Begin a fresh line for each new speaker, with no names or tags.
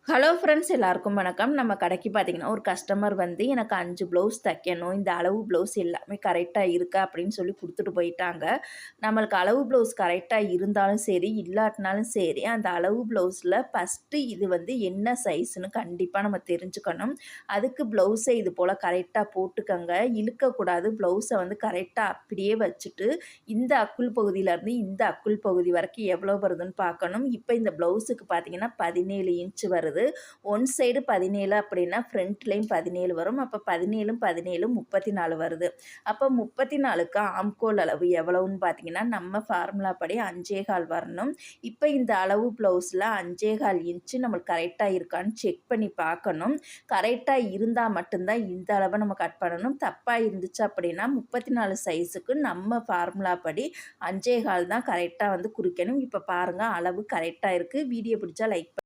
Hello friends எல்லாருக்கும் வணக்கம். நம்ம கடைக்கு பார்த்தீங்கன்னா, ஒரு கஸ்டமர் வந்து எனக்கு 5 ப்ளவுஸ் தைக்கணும். இந்த அளவு ப்ளவுஸ் எல்லாமே கரெக்ட்டா இருக்கா? அப்படின்னு சொல்லி குடுத்துட்டு போயிட்டாங்க. நம்மளுக்கு அளவு ப்ளவுஸ் கரெக்ட்டா இருந்தாலும் சரி, இல்லாட்டினாலும் சரி, அந்த அளவு ப்ளவுஸில ஃபஸ்ட்டு இது வந்து என்ன சைஸ்ன்னு கண்டிப்பா நம்ம தெரிஞ்சுக்கணும். அதுக்கு ப்ளவுஸை இது போல கரெக்ட்டா போட்டுக்கங்க. இழுக்கக்கூடாது. ப்ளவுஸை வந்து கரெக்ட்டா அப்படியே வச்சுட்டு, இந்த அக்குள் பகுதியிலேருந்து இந்த அக்குள் பகுதி வரைக்கும் எவ்வளோ வருதுன்னு பார்க்கணும். இப்போ இந்த ப்ளவுஸுக்கு பார்த்தீங்கன்னா 17 இன்ச் வருது. ஒன் சைடு 17 அப்படின்னா ஃப்ரண்ட்லேயும் 17 வரும். அப்போ 17ம் 17ம் 34 வருது. அப்போ 34க்கு ஆம்கோல் அளவு எவ்வளவுன்னு பார்த்தீங்கன்னா, நம்ம ஃபார்முலா படி 5.25 வரணும். இப்போ இந்த அளவு ப்ளவுஸில் 5.25 இன்ச்சு நம்மளுக்கு கரெக்டாக இருக்கான்னு செக் பண்ணி பார்க்கணும். கரெக்டாக இருந்தால் மட்டும்தான் இந்த அளவை நம்ம கட் பண்ணணும். தப்பாக இருந்துச்சு அப்படின்னா 34 சைஸுக்கு நம்ம ஃபார்முலா படி 5.25 தான் கரெக்டாக வந்து குறிக்கணும். இப்போ பாருங்கள் அளவு கரெக்டாக இருக்குது. வீடியோ பிடிச்சா லைக்